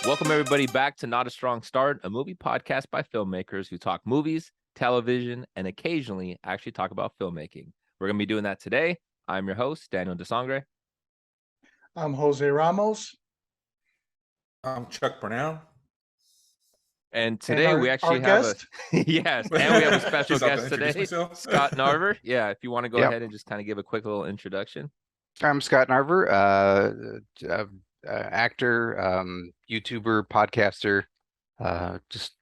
Welcome, everybody, back to Not a Strong Start, a movie podcast by filmmakers who talk movies, television, and occasionally actually talk about filmmaking. We're going to be doing that today. I'm your host, Daniel Sangre. I'm Jose Ramos. I'm Chuck Bernal. And today we actually have guest? yes, and we have a special guest today, Scott Narver. Yeah, if you want to go ahead and just kind of give a quick little introduction. I'm Scott Narver, actor, YouTuber, podcaster, just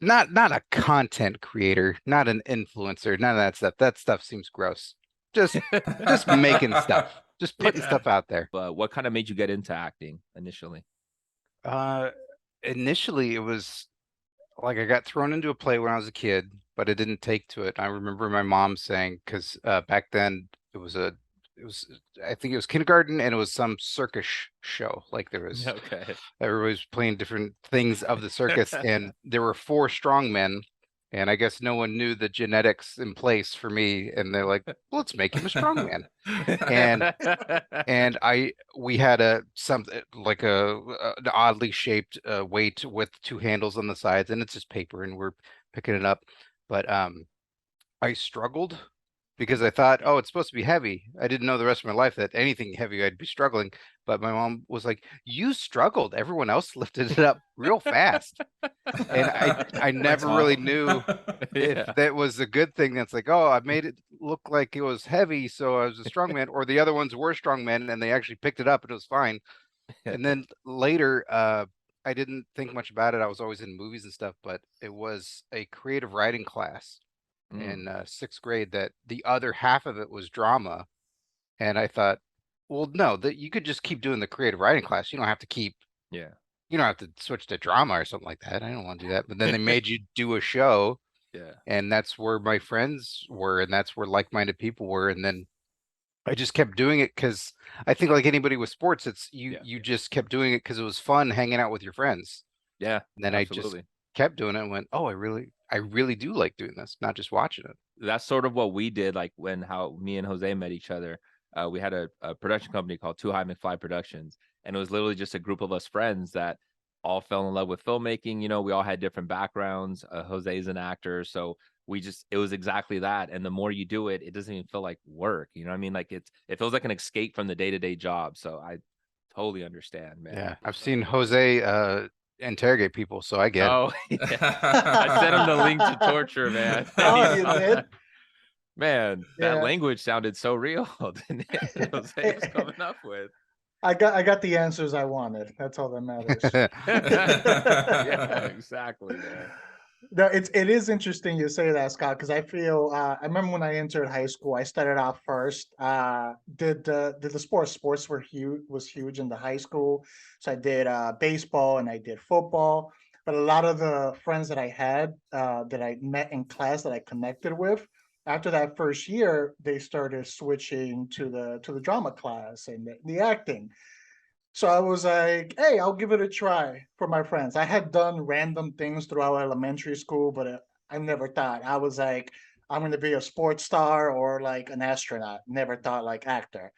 not a content creator, not an influencer, none of that stuff. That stuff seems gross. Just making stuff, just putting stuff out there. But what kind of made you get into acting initially? Initially, it was like I got thrown into a play when I was a kid, but I didn't take to it. I remember my mom saying, because back then I think it was kindergarten, and it was some circus show. Like there was everybody was playing different things of the circus, and there were 4 strong men, and I guess no one knew the genetics in place for me, and they're like, let's make him a strong man. and we had an oddly shaped weight with 2 handles on the sides, and it's just paper, and we're picking it up. But I struggled because I thought, oh, it's supposed to be heavy. I didn't know the rest of my life that anything heavy I'd be struggling. But my mom was like, you struggled. Everyone else lifted it up real fast. And I never really knew if that was a good thing. That's like, oh, I made it look like it was heavy, so I was a strong man. Or the other ones were strong men, and they actually picked it up, and it was fine. And then later, I didn't think much about it. I was always in movies and stuff, but it was a creative writing class in 6th grade that the other half of it was drama. And I thought, well, no, that you could just keep doing the creative writing class. You don't have to you don't have to switch to drama or something like that. I don't want to do that. But then they made you do a show. And that's where my friends were, and that's where like-minded people were. And then I just kept doing it because I think, like anybody with sports, it's you just kept doing it because it was fun hanging out with your friends. Yeah. And then absolutely. I just kept doing it and went, oh, I really do like doing this, not just watching it. That's sort of what we did, like how me and Jose met each other. We had a production company called Too High McFly Productions, and it was literally just a group of us friends that all fell in love with filmmaking. You know, we all had different backgrounds. Jose's an actor, so it was exactly that. And the more you do it, it doesn't even feel like work. You know what I mean? Like it feels like an escape from the day-to-day job. So I totally understand, man. Yeah, I've seen Jose interrogate people, so I get it. I sent him the link to torture, man. Oh, you did? Man, that language sounded so real. Jose was coming up with. I got the answers I wanted. That's all that matters. Yeah, exactly, man. No, it is interesting you say that, Scott, because I feel I remember when I entered high school, I started out first. Did the sports was huge in the high school. So I did baseball and I did football. But a lot of the friends that I had that I met in class that I connected with, after that first year, they started switching to the drama class and the acting. So I was like, hey, I'll give it a try for my friends. I had done random things throughout elementary school, but I never thought. I was like, I'm going to be a sports star or like an astronaut. Never thought like actor.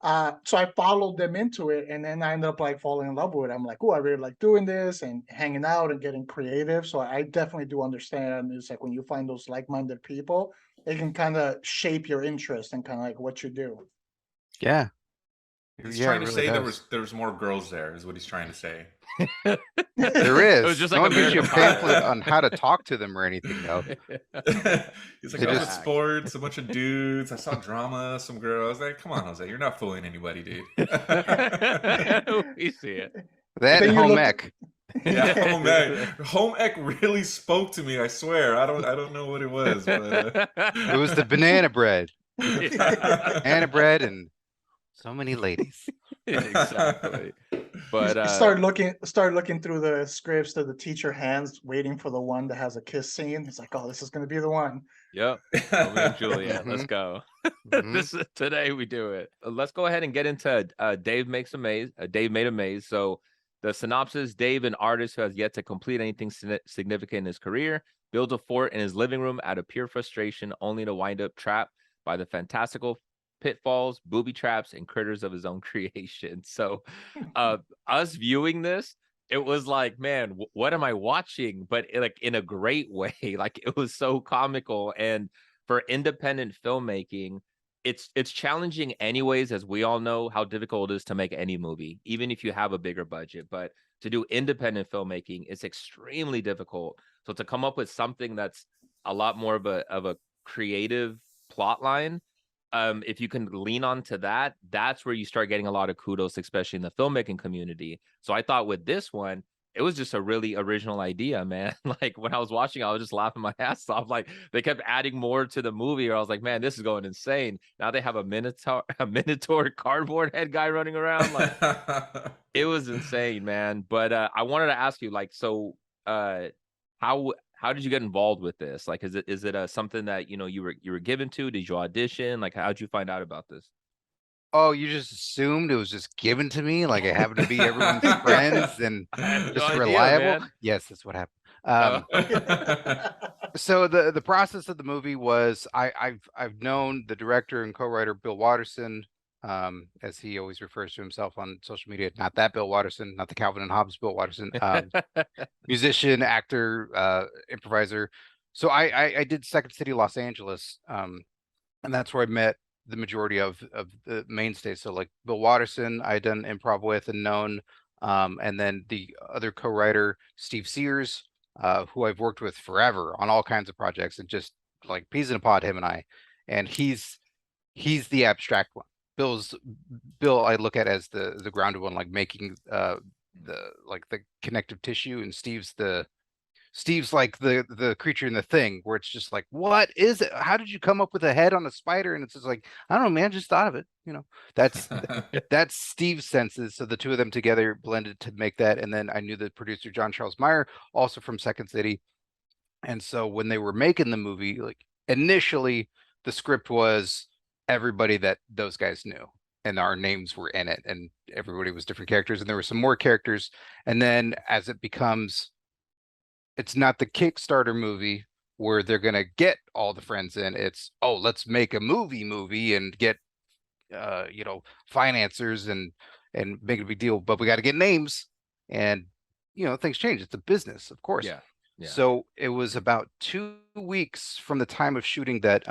So I followed them into it, and then I ended up like falling in love with it. I'm like, oh, I really like doing this and hanging out and getting creative. So I definitely do understand. It's like when you find those like-minded people, it can kind of shape your interest and kind of like what you do. Yeah. He's trying to say there was more girls there, is what he's trying to say. There is. It was just no like one gives you a pamphlet on how to talk to them or anything, though. He's like, I was at sports, a bunch of dudes. I saw drama, some girls. Like, come on, Jose, you're not fooling anybody, dude. We see it. That and home ec. Yeah, home ec. Home ec really spoke to me. I swear. I don't know what it was, but it was the banana bread. Banana bread and so many ladies. Exactly. But start looking through the scripts that the teacher hands, waiting for the one that has a kiss scene. It's like, oh, this is going to be the one. Yep. Juliet, let's go. Today we do it. Let's go ahead and get into Dave Makes a Maze. Dave Made a Maze. So the synopsis: Dave, an artist who has yet to complete anything significant in his career, builds a fort in his living room out of pure frustration, only to wind up trapped by the fantastical pitfalls, booby traps, and critters of his own creation. So us viewing this, it was like, man, what am I watching? But like in a great way. Like it was so comical. And for independent filmmaking, it's challenging anyways, as we all know how difficult it is to make any movie, even if you have a bigger budget. But to do independent filmmaking, it's extremely difficult. So to come up with something that's a lot more of a creative plot line, if you can lean onto that, that's where you start getting a lot of kudos, especially in the filmmaking community. So I thought with this one, it was just a really original idea, man. Like when I was watching, I was just laughing my ass off. Like they kept adding more to the movie, or I was like, man, this is going insane. Now they have a minotaur cardboard head guy running around. Like it was insane, man. But I wanted to ask you, like, so how did you get involved with this? Like, is it something that you were given to? Did you audition? Like, how'd you find out about this? Oh, you just assumed it was just given to me, like I happened to be everyone's friends and I had no just idea, reliable. man. Yes, that's what happened. Oh. So the process of the movie was I've known the director and co-writer Bill Watterson, as he always refers to himself on social media. Not that Bill Watterson, not the Calvin and Hobbes Bill Watterson. Musician, actor, improviser. So I did Second City Los Angeles, and that's where I met the majority of the mainstays. So like Bill Watterson, I done improv with and known, and then the other co-writer Steve Sears, who I've worked with forever on all kinds of projects, and just like peas in a pod, him and I. And he's the abstract one. Bill I look at as the grounded one, like making the connective tissue, and Steve's like the creature in the thing, where it's just like, what is it? How did you come up with a head on a spider? And it's just like, I don't know, man, just thought of it. That's that's Steve's senses. So the two of them together blended to make that. And then I knew the producer John Charles Meyer, also from Second City. And so when they were making the movie, like initially the script was everybody that those guys knew, and our names were in it, and everybody was different characters, and there were some more characters. And then as it becomes, it's not the Kickstarter movie where they're going to get all the friends in. It's, oh, let's make a movie and get, financiers and make it a big deal, but we got to get names, and, things change. It's a business, of course. Yeah. So it was about 2 weeks from the time of shooting that,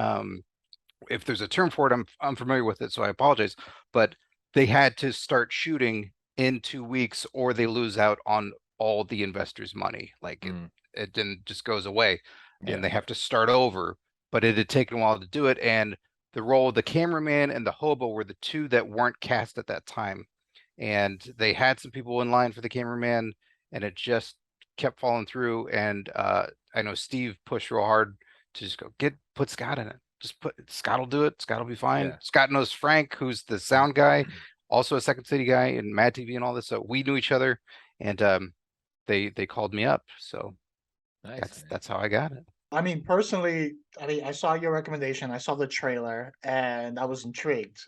if there's a term for it, I'm unfamiliar with it, so I apologize, but they had to start shooting in 2 weeks or they lose out on all the investors' money. Like it didn't just goes away, and they have to start over. But it had taken a while to do it, and the role of the cameraman and the hobo were the two that weren't cast at that time. And they had some people in line for the cameraman, and it just kept falling through. And I know Steve pushed real hard to just put Scott in it. Just put Scott will do it. Scott will be fine. Yeah. Scott knows Frank, who's the sound guy, also a Second City guy and Mad TV and all this. So we knew each other, and they called me up. So Nice, that's how I got it. I mean, personally, I saw your recommendation, I saw the trailer, and I was intrigued.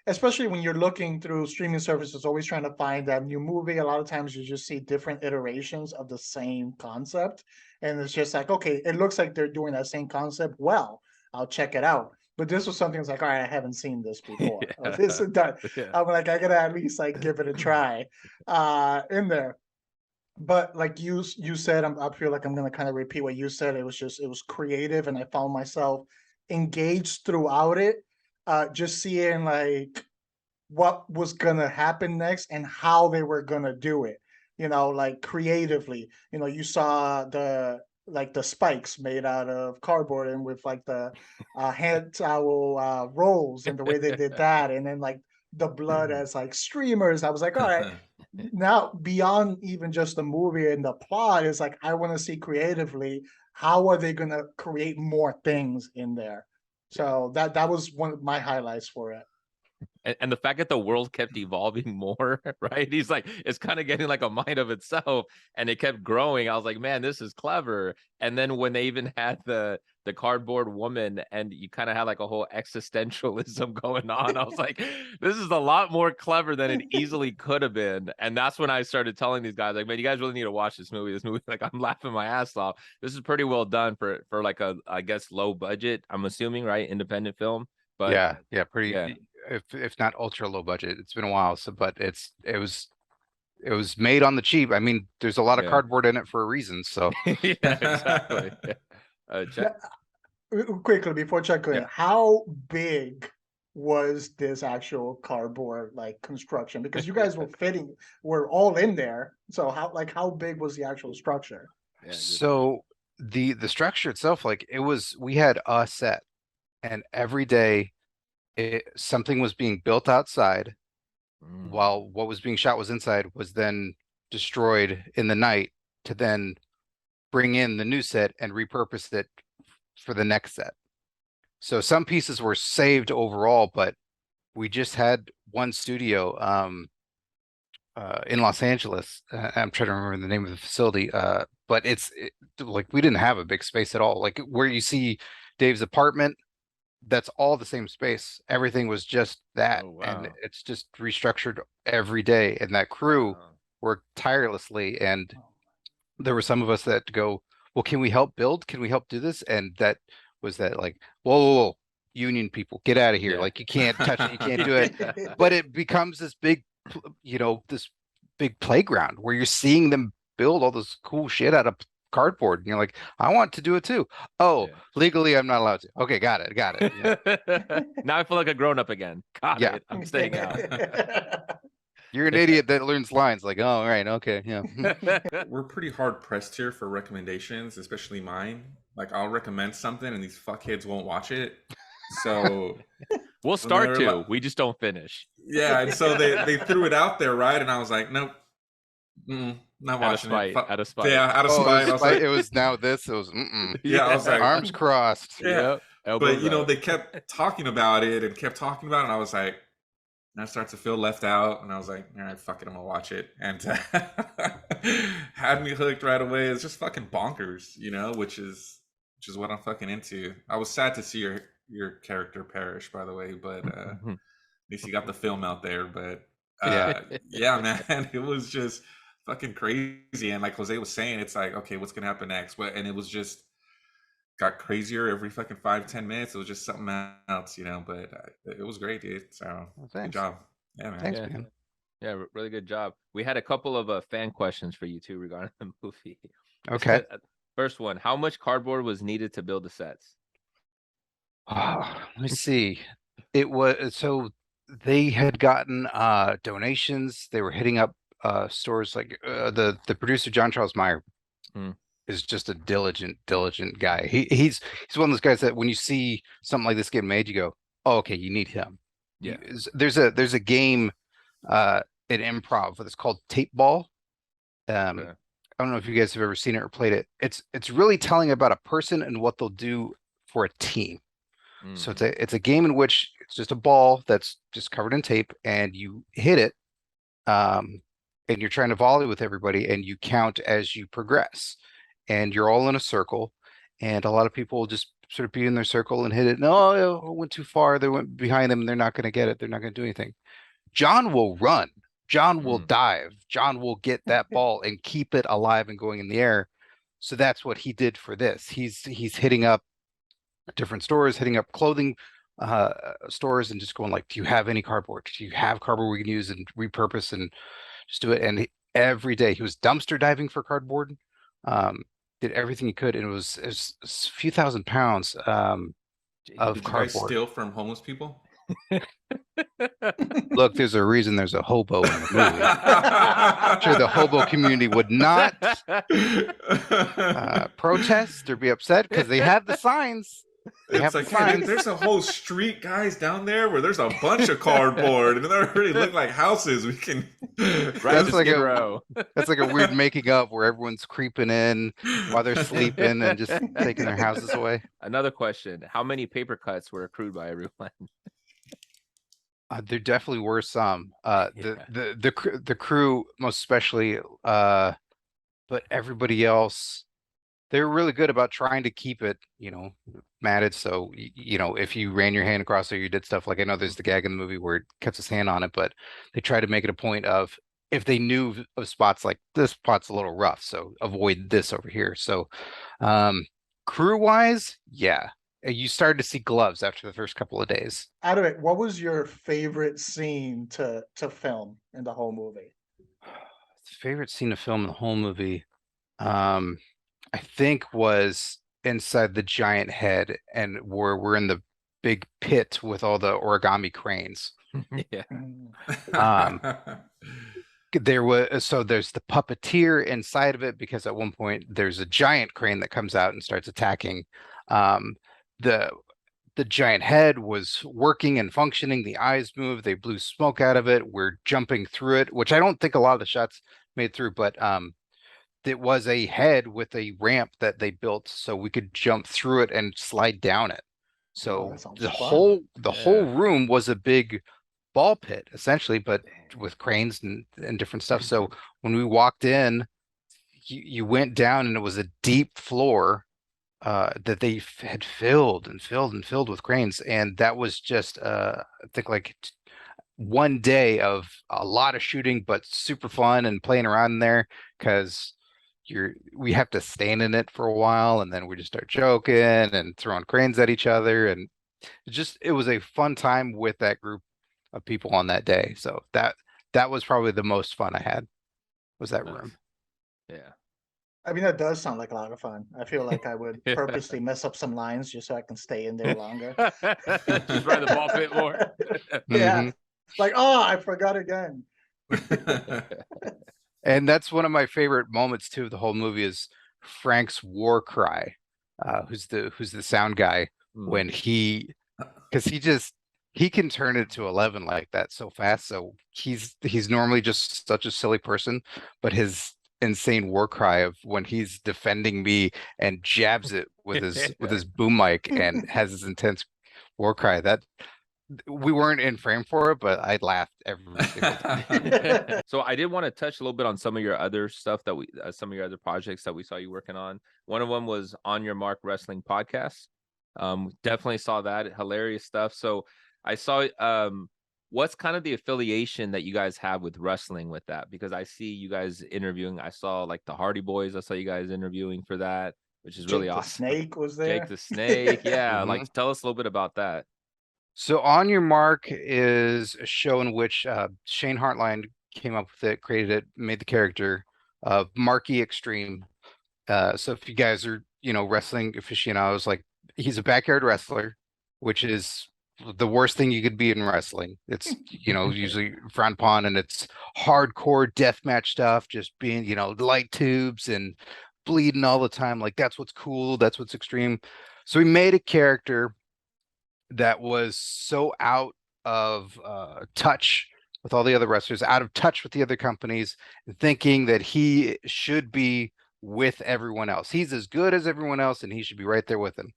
Especially when you're looking through streaming services, always trying to find that new movie. A lot of times you just see different iterations of the same concept. And it's just like, okay, it looks like they're doing that same concept. Well, I'll check it out. But this was something that's like, all right, I haven't seen this before. Yeah. This is done. Yeah. I'm like, I gotta at least like give it a try in there. But like you said, I feel like I'm gonna kind of repeat what you said. It was creative, and I found myself engaged throughout it. Just seeing like what was gonna happen next and how they were gonna do it. Like creatively. You saw the spikes made out of cardboard and with like the hand towel rolls, and the way they did that, and then like the blood as like streamers. I was like, all right. Now beyond even just the movie and the plot is like, I want to see creatively how are they going to create more things in there. So that was one of my highlights for it. And the fact that the world kept evolving more, right? He's like, it's kind of getting like a mind of itself, and it kept growing. I was like, man, this is clever. And then when they even had the cardboard woman, and you kind of had like a whole existentialism going on, I was like, this is a lot more clever than it easily could have been. And that's when I started telling these guys, like, man, you guys really need to watch this movie. This movie, like, I'm laughing my ass off. This is pretty well done for like a, I guess, low budget, I'm assuming, right? Independent film. But pretty. Yeah. If not ultra low budget. It's been a while, but it was it was made on the cheap. I mean, there's a lot of Yeah. cardboard in it for a reason. So Yeah, exactly. Check. Quickly before checking in, Yeah. how big was this actual cardboard like construction? Because you guys were all in there. So how big was the actual structure? Yeah, good so the structure itself, like we had a set, and every day something was being built outside question. while what was being shot was inside, was then destroyed in the night to then bring in the new set and repurpose it for the next set. So some pieces were saved overall, but we just had one studio in Los Angeles. I'm trying to remember the name of the facility, but like we didn't have a big space at all. Like where you see Dave's apartment, that's all the same space. Everything was just that, Oh, and wow. it's just restructured every day. And that crew Wow. worked tirelessly, and there were some of us that go, well, can we help build? Can we help do this? And that was that like, whoa, union people, get out of here. Yeah. Like you can't touch it, you can't do it. But it becomes this big, this big playground where you're seeing them build all this cool shit out of cardboard. And you're like, I want to do it too. Oh, Yeah. legally, I'm not allowed to. Okay, got it. Yeah. Now I feel like a grown up again. Got Yeah. it. I'm staying out. You're an idiot that learns lines like, oh, all right, okay, yeah. We're pretty hard pressed here for recommendations, especially mine. Like I'll recommend something and these fuckheads won't watch it. So We'll start they're to. like- We just don't finish. yeah, and so they threw it out there, right? And I was like, nope, not Out of watching spite. it. Out of spite. Yeah, out of Oh, spite. I was like, it was now this. It was yeah, I was like, arms crossed. Yeah. Yep. Elbows but you know, up. they kept talking about it and kept talking about it. And I was like, and I start to feel left out. And I was like, all right, fuck it, I'm gonna watch it. And had me hooked right away. It's just fucking bonkers, which is what I'm fucking into. I was sad to see your character perish, by the way, but at least you got the film out there. But yeah, man, it was just fucking crazy. And like Jose was saying, it's like, okay, what's gonna happen next? And it was just got crazier every fucking 5-10 minutes. It was just something else, but it was great, dude. So good job. Yeah, man. Thanks, Yeah. man. Yeah, really good job. We had a couple of fan questions for you too regarding the movie. Okay. First one: how much cardboard was needed to build the sets? Let me see. It was so they had gotten donations. They were hitting up stores like the producer John Charles Meyer is just a diligent guy. He's one of those guys that when you see something like this get made, you go, oh, okay, you need him. Yeah. There's a game in improv that's called Tape Ball. I don't know if you guys have ever seen it or played it. It's really telling about a person and what they'll do for a team. So it's a game in which it's just a ball that's just covered in tape, and you hit it, and you're trying to volley with everybody, and you count as you progress, and you're all in a circle, and a lot of people will just sort of be in their circle and hit it. No, it went too far. They went behind them. And they're not going to get it. They're not going to do anything. John will run. John will dive. John will get that ball and keep it alive and going in the air. So that's what he did for this. He's hitting up different stores, hitting up clothing stores, and just going like, do you have any cardboard? Do you have cardboard we can use and repurpose and just do it? And every day he was dumpster diving for cardboard, did everything he could, and it was a few thousand pounds of Did you guys cardboard. steal from homeless people? Look, there's a reason there's a hobo in the movie. I'm sure the hobo community would not protest or be upset because they have the signs. They have It's the like, hey, signs. there's a whole street, guys, down there where there's a bunch of cardboard, and they already look like houses. We can. That's like Skid a Row. that's like a weird making up where everyone's creeping in while they're sleeping and just taking their houses away. Another question: how many paper cuts were accrued by everyone? There definitely were some. Yeah. The crew most especially, but everybody else, they were really good about trying to keep it, matted. So if you ran your hand across there, you did stuff like, I know there's the gag in the movie where it cuts his hand on it, but they try to make it a point of, if they knew of spots like this spot's a little rough, so avoid this over here. So crew wise, yeah. You started to see gloves after the first couple of days. Out of it, what was your favorite scene to film in the whole movie? favorite scene of film in the whole movie, I think was inside the giant head and where we're in the big pit with all the origami cranes. Yeah. Um, there was there's the puppeteer inside of it because at one point there's a giant crane that comes out and starts attacking. Um, the the giant head was working and functioning. The eyes moved. They blew smoke out of it. We're jumping through it, which I don't think a lot of the shots made through, but it was a head with a ramp that they built so we could jump through it and slide down it. So that sounds the fun. whole room was a big ball pit essentially, but with cranes and different stuff. So when we walked in, you went down and it was a deep floor that they had filled and filled and filled with cranes, and that was just I think like one day of a lot of shooting, but super fun and playing around in there because we have to stand in it for a while, and then we just start joking and throwing cranes at each other, and it was a fun time with that group of people on that day. So that was probably the most fun I had, was that room. Yeah. I mean, that does sound like a lot of fun. I feel like I would purposely mess up some lines just so I can stay in there longer. Just ride the ball pit more. Yeah. Mhm. Like, oh, I forgot again. And that's one of my favorite moments too of the whole movie is Frank's war cry, who's the sound guy when because he can turn it to 11 like that so fast. So he's normally just such a silly person, but his insane war cry of when he's defending me and jabs it with his boom mic and has his intense war cry, that we weren't in frame for it, but I laughed every single time. So I did want to touch a little bit on some of your other stuff that some of your other projects that we saw you working on. One of them was On Your Mark Wrestling Podcast. Definitely saw that. Hilarious stuff. So I saw, what's kind of the affiliation that you guys have with wrestling with that? Because I see you guys interviewing. I saw like the Hardy Boys. I saw you guys interviewing for that, which is really Jake the awesome. Snake was there. Jake the Snake. Yeah. Mhm. Like, tell us a little bit about that. So On Your Mark is a show in which Shane Hartline came up with it, created it, made the character of Marky Extreme. So if you guys are, wrestling aficionados, like he's a backyard wrestler, which is the worst thing you could be in wrestling. It's, usually frowned upon, and it's hardcore deathmatch stuff, just being, light tubes and bleeding all the time. Like that's what's cool. That's what's extreme. So we made a character that was so out of touch with all the other wrestlers, out of touch with the other companies, thinking that he should be with everyone else. He's as good as everyone else, and he should be right there with them.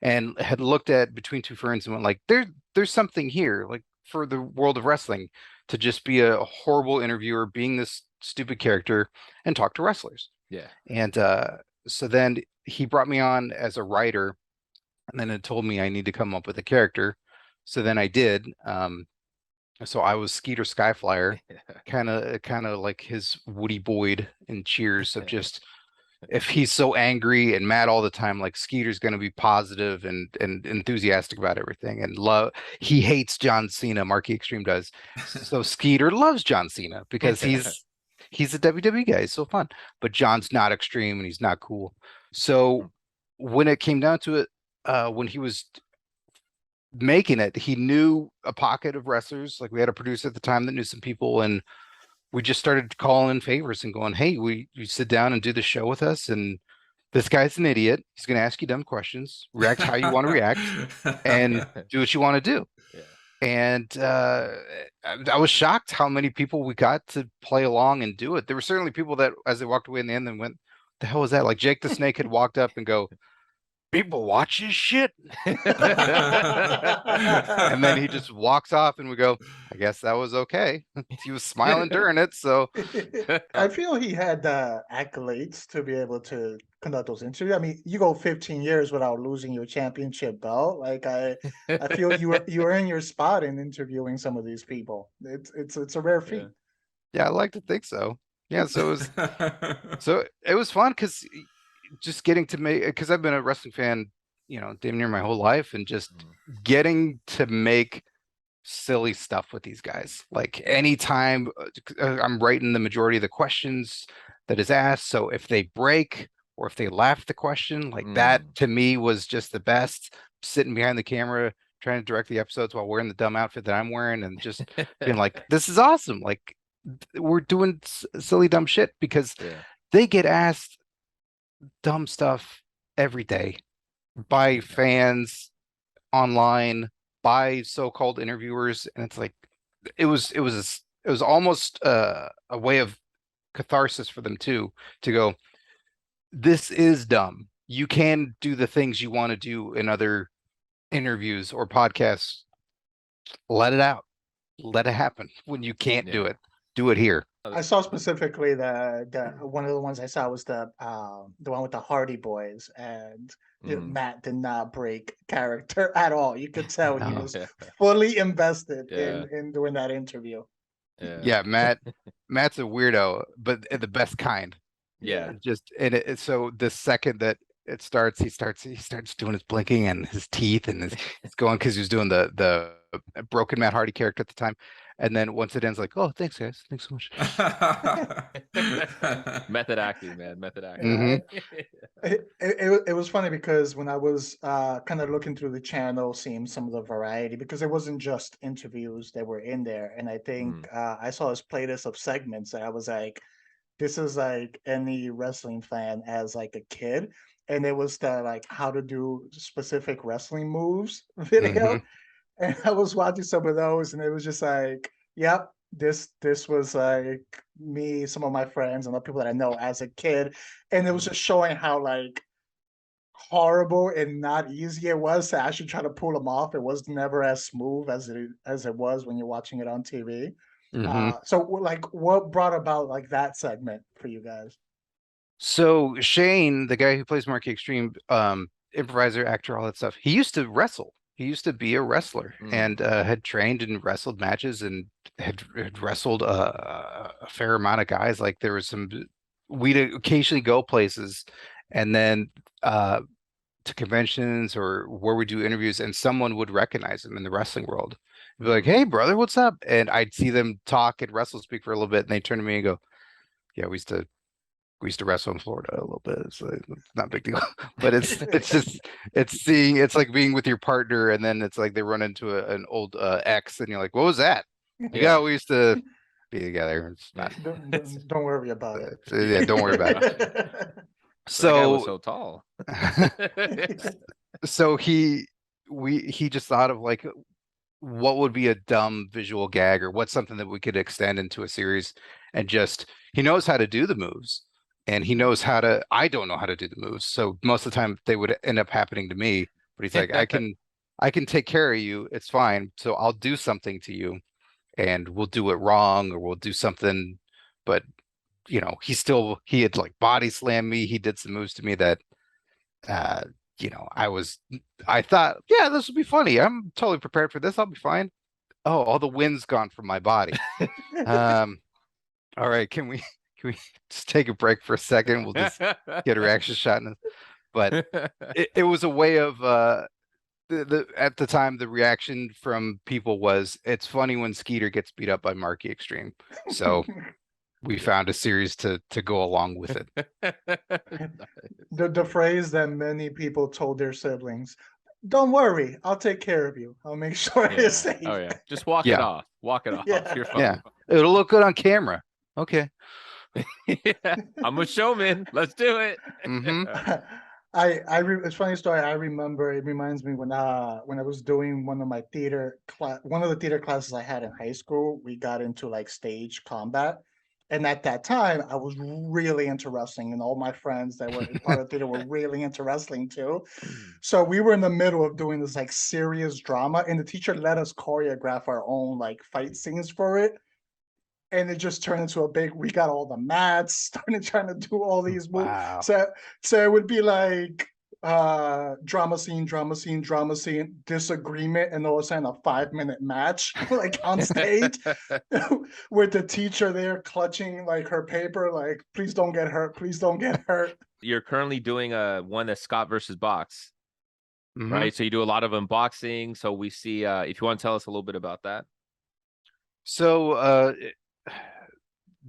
And had looked at Between Two Ferns and went like, there's something here, like for the world of wrestling, to just be a horrible interviewer, being this stupid character, and talk to wrestlers. Yeah. And so then he brought me on as a writer. And then it told me I need to come up with a character. So then I did. So I was Skeeter Skyflyer, kind of like his Woody Boyd in Cheers of just, if he's so angry and mad all the time, like Skeeter's going to be positive and enthusiastic about everything and love. He hates John Cena. Marky Extreme does. So Skeeter loves John Cena because he's a WWE guy. It's so fun. But John's not extreme and he's not cool. So when it came down to it, when he was making it, he knew a pocket of wrestlers. Like we had a producer at the time that knew some people, and we just started calling in favors and going, hey, you sit down and do the show with us, and this guy's an idiot. He's going to ask you dumb questions, react how you want to react, and do what you want to do. Yeah. And I was shocked how many people we got to play along and do it. There were certainly people that as they walked away in the end and went, the hell was that? Like Jake the Snake had walked up and go, people watch his shit. And then he just walks off and we go, I guess that was okay. He was smiling during it. So I feel he had accolades to be able to conduct those interviews. I mean, you go 15 years without losing your championship belt. Like I feel you earn your spot in interviewing some of these people. It's a rare feat. Yeah, I like to think so. Yeah, so it was fun because just getting to make, because I've been a wrestling fan, damn near my whole life, and just getting to make silly stuff with these guys. Like anytime I'm writing the majority of the questions that is asked. So if they break or if they laugh the question, like that to me was just the best. Sitting behind the camera, trying to direct the episodes while wearing the dumb outfit that I'm wearing and just being like, this is awesome. Like we're doing silly, dumb shit because they get asked dumb stuff every day by fans online, by so-called interviewers, and it's like it was almost a way of catharsis for them too, to go, this is dumb. You can do the things you want to do in other interviews or podcasts. Let it out. Let it happen. When you can't do it here. I saw specifically the one of the ones I saw was the one with the Hardy Boys, and Matt did not break character at all. You could tell he was fully invested in doing that interview. Yeah, Matt's a weirdo, but the best kind. Yeah. Just and so the second that it starts, he starts doing his blinking and his teeth and it's going because he was doing the broken Matt Hardy character at the time. And then once it ends, like, oh, thanks guys, thanks so much. Method acting, man, method acting. It was funny because when I was kind of looking through the channel, seeing some of the variety, because it wasn't just interviews that were in there, and I think I saw this playlist of segments, and I was like, this is like any wrestling fan as like a kid, and it was the like how to do specific wrestling moves video. And I was watching some of those, and it was just like, yep, this was like me, some of my friends, and the people that I know as a kid, and it was just showing how like horrible and not easy it was to actually try to pull them off. It was never as smooth as it was when you're watching it on TV. So like, what brought about like that segment for you guys? So Shane, the guy who plays Marky Extreme, improviser, actor, all that stuff, he used to wrestle. He used to be a wrestler and had trained and wrestled matches and had wrestled a fair amount of guys. Like there was some, we'd occasionally go places and then to conventions or where we do interviews, and someone would recognize him in the wrestling world. Be like, hey brother, what's up? And I'd see them talk and wrestle speak for a little bit, and they turn to me and go, yeah, we used to wrestle in Florida a little bit. It's not a big deal, but it's just it's like being with your partner, and then it's like they run into an old ex, and you're like, what was that? Yeah, we used to be together. It's not, don't worry about it. Yeah, don't worry about it. So that guy was so tall. So he just thought of like, what would be a dumb visual gag, or what's something that we could extend into a series, and just, he knows how to do the moves. And he knows how to, I don't know how to do the moves. So most of the time they would end up happening to me, but he's like, I can take care of you. It's fine. So I'll do something to you and we'll do it wrong, or we'll do something. But you know, he had like body slammed me. He did some moves to me that, you know, I thought, yeah, this will be funny. I'm totally prepared for this. I'll be fine. Oh, all the wind's gone from my body. All right. Can we just take a break for a second? We'll just get a reaction shot. But it was a way of at the time, the reaction from people was, it's funny when Skeeter gets beat up by Marky Extreme. So we found a series to go along with it. The phrase that many people told their siblings, don't worry, I'll take care of you. I'll make sure you're safe. Oh yeah, just walk it off. Walk it off. You're fine. Yeah, it'll look good on camera. Okay. I'm a showman. Let's do it. It's a funny story. I remember, it reminds me when I was doing one of the theater classes I had in high school, we got into like stage combat. And at that time, I was really into wrestling, and all my friends that were part of theater were really into wrestling too. So we were in the middle of doing this like serious drama, and the teacher let us choreograph our own like fight scenes for it. And it just turned into a big, we got all the mats, started trying to do all these moves. Wow. So it would be like drama scene, disagreement, and all of a sudden a 5-minute match like on stage with the teacher there clutching like her paper, like, please don't get hurt, please don't get hurt. You're currently doing one that's Scott versus Box. Mhm. right? So you do a lot of unboxing. So we see, if you want to tell us a little bit about that. So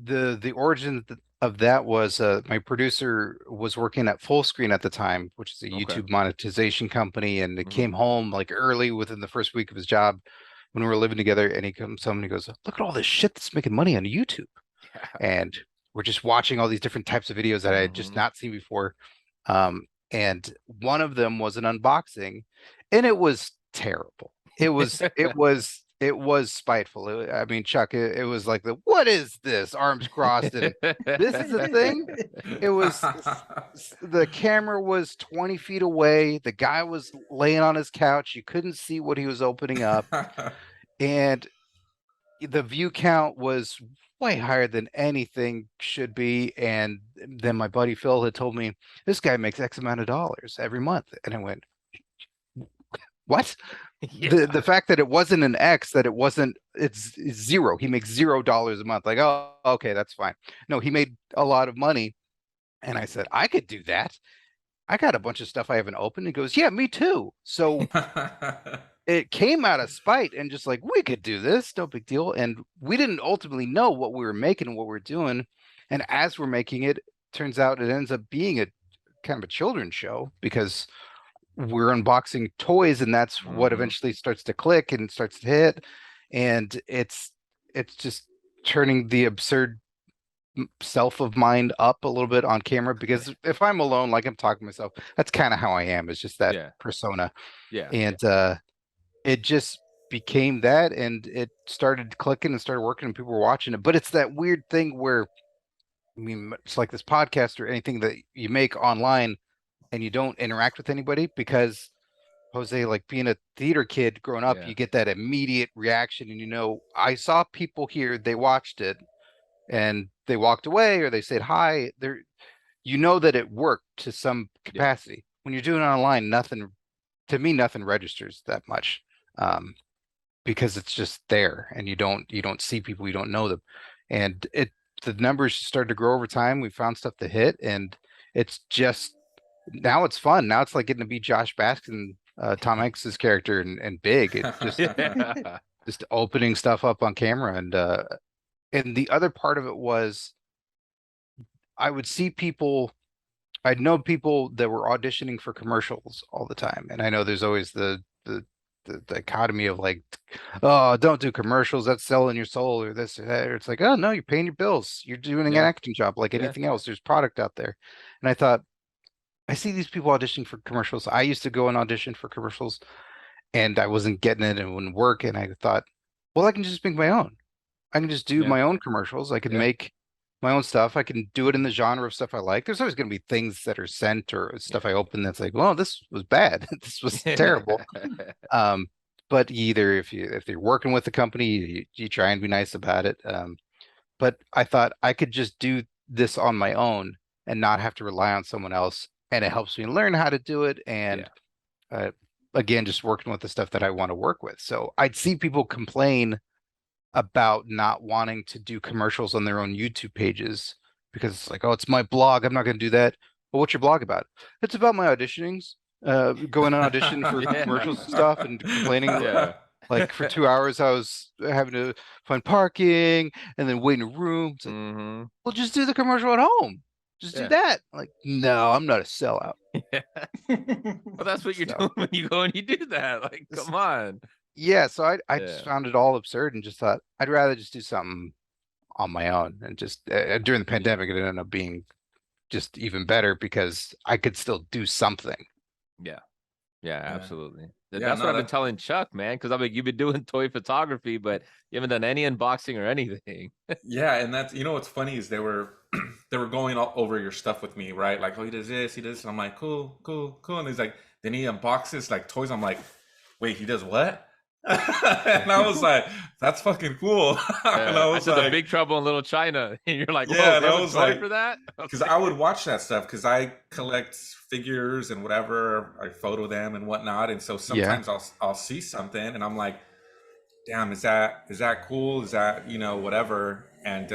the origin of that was my producer was working at Full Screen at the time, which is a Okay. YouTube monetization company, and he Mhm. came home like early within the first week of his job when we were living together, and he comes home and he goes, "Look at all this shit that's making money on YouTube." Yeah. And we're just watching all these different types of videos that I had just Mhm. not seen before. And one of them was an unboxing, and it was terrible. It was spiteful. I mean, Chuck, it was like what is this? Arms crossed, and this is a thing. It was the camera was 20 feet away. The guy was laying on his couch. You couldn't see what he was opening up, and the view count was way higher than anything should be. And then my buddy Phil had told me this guy makes X amount of dollars every month, and I went, what? Yeah. The fact that it wasn't an X, that it's zero. He makes $0 a month. Like, oh, okay, that's fine. No, he made a lot of money, and I said I could do that. I got a bunch of stuff I haven't opened. He goes, yeah, me too. So it came out of spite and just like, we could do this, no big deal. And we didn't ultimately know what we were making and what we are doing. And as we're making it, turns out it ends up being a kind of a children's show because we're unboxing toys, and that's what Mhm. eventually starts to click and starts to hit. And it's just turning the absurd self of mine up a little bit on camera, because if I'm alone, like I'm talking to myself, that's kind of how I am. It's just that Yeah. persona. Yeah. And it just became that, and it started clicking and started working, and people were watching it. But it's that weird thing where, I mean, it's like this podcast or anything that you make online and you don't interact with anybody, because Jose, like being a theater kid growing up, Yeah. you get that immediate reaction. And I saw people here, they watched it and they walked away or they said hi. There, that it worked to some capacity. When you're doing it online, nothing registers that much. Because it's just there, and you don't see people, you don't know them. And the numbers started to grow over time. We found stuff to hit, and it's just now it's fun. Now it's like getting to be Josh Baskin, Tom Hanks's character, and big. It's just Yeah. just opening stuff up on camera. And the other part of it was I would see people. I'd know people that were auditioning for commercials all the time. And I know there's always the dichotomy of like, oh, don't do commercials, that's selling your soul, or this or that. Or it's like, oh no, you're paying your bills, you're doing an Yeah. acting job like Yeah. anything else. There's product out there. And I thought, I see these people auditioning for commercials. I used to go and audition for commercials, and I wasn't getting it and it wouldn't work. And I thought, well, I can just make my own. I can just do Yeah. my own commercials. I can Yeah. make my own stuff. I can do it in the genre of stuff I like. There's always going to be things that are sent or stuff I open that's like, well, this was bad. This was terrible. But either if you're working with the company, you try and be nice about it. But I thought I could just do this on my own and not have to rely on someone else. And it helps me learn how to do it. And again, just working with the stuff that I want to work with. So I'd see people complain about not wanting to do commercials on their own YouTube pages because it's like, oh, it's my blog, I'm not going to do that. Well, what's your blog about? It's about my auditionings, going on audition for Yeah. commercials and stuff, and complaining. Yeah. Like for 2 hours, I was having to find parking and then wait in a room. It's like, Mhm. well, just do the commercial at home. Just do Yeah. that. Like, no, I'm not a sellout. Yeah. Well, that's what you're So- doing when you go and you do that. Like, come on. Yeah, so I just Yeah. found it all absurd and just thought I'd rather just do something on my own. And just during the pandemic, it ended up being just even better because I could still do something. Yeah. Yeah, absolutely. Yeah, That's no, what I've been that- telling Chuck, man, because I'm like, you've been doing toy photography, but you haven't done any unboxing or anything. Yeah, and that's what's funny is they were they were going all over your stuff with me, right? Like, oh, he does this, he does. And I'm like, cool, cool, cool. And he's like, then he unboxes like toys. I'm like, wait, he does what? And I was like, that's fucking cool. And I I was said the like, Big Trouble in Little China, and you're like, whoa, Yeah, they and have I a was toy like- for that? I was because like, I would watch that stuff because I collect figures and whatever. I photo them and whatnot, and so sometimes I'll see something and I'm like, damn, is that cool? Is that whatever? And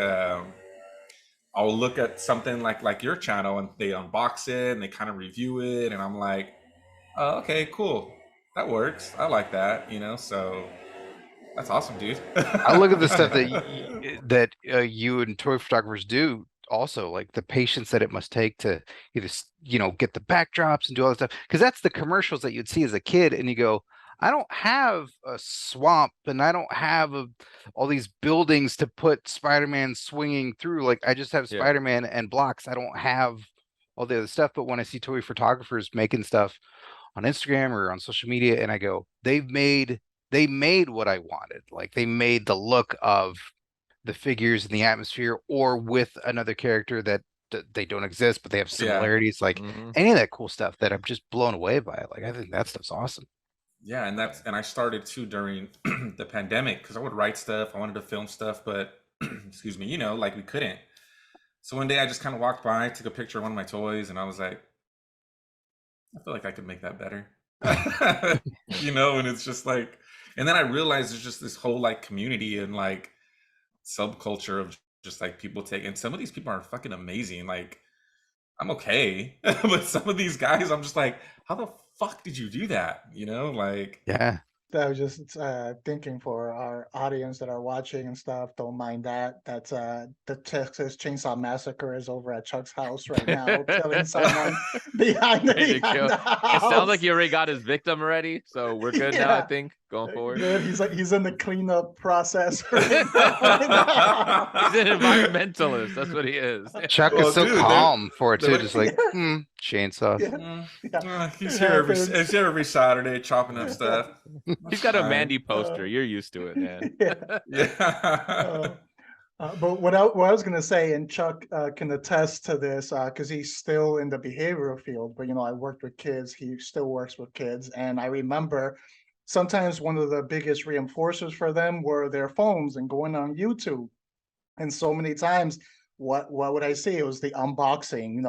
I'll look at something like your channel and they unbox it and they kind of review it, and I'm like, Oh, okay, cool. That works. I like that, so that's awesome, dude. I look at the stuff that you and toy photographers do also, like the patience that it must take to either get the backdrops and do all that stuff, because that's the commercials that you'd see as a kid, and you go, I don't have a swamp and I don't have all these buildings to put Spider-Man swinging through. Like I just have Yeah. Spider-Man and blocks. I don't have all the other stuff. But when I see toy photographers making stuff on Instagram or on social media, and I go, they made what I wanted. Like they made the look of the figures in the atmosphere, or with another character that they don't exist, but they have Yeah. similarities. Like Mhm. any of that cool stuff that I'm just blown away by. Like I think that stuff's awesome. Yeah, and I started too during the pandemic because I would write stuff. I wanted to film stuff, but excuse me, like we couldn't. So one day I just kind of walked by, took a picture of one of my toys, and I was like, I feel like I could make that better. And it's just like, and then I realized there's just this whole like community and like subculture of just like people take, and some of these people are fucking amazing. Like I'm okay, but some of these guys, I'm just like, how the fuck did you do that? Like, Yeah. I was just thinking for our audience that are watching and stuff, don't mind that. That's the Texas Chainsaw Massacre is over at Chuck's house right now, killing someone behind Ready to kill. the It sounds like house. he already got his victim already, so we're good now. I Yeah. think going forward. Good. He's in the cleanup process right now. He's an environmentalist. That's what he is. Chuck Well, is so dude, calm for it they're too, like- just like chainsaw. Yeah. he's It here happens. he's here every Saturday chopping up stuff. He's got a Fine. Mandy poster. You're used to it, man. Yeah. Yeah. But what I was gonna say, and Chuck can attest to this, because he's still in the behavioral field. But I worked with kids. He still works with kids, and I remember sometimes one of the biggest reinforcers for them were their phones and going on YouTube. And so many times, what would I see? It was the unboxing,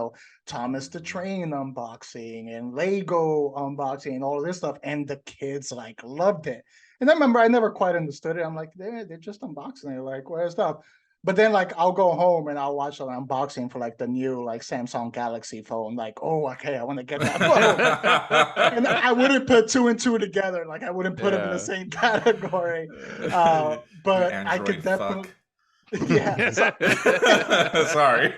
Thomas the Train unboxing and Lego unboxing and all of this stuff. And the kids like loved it. And I remember I never quite understood it. I'm like, they're just unboxing. They're like, where's stuff? But then like I'll go home and I'll watch an unboxing for like the new like Samsung Galaxy phone. Like, oh, okay, I want to get that phone. And I wouldn't put two and two together. Like I wouldn't put them in the same category. But You I could Android definitely. fuck. Yeah. Sorry.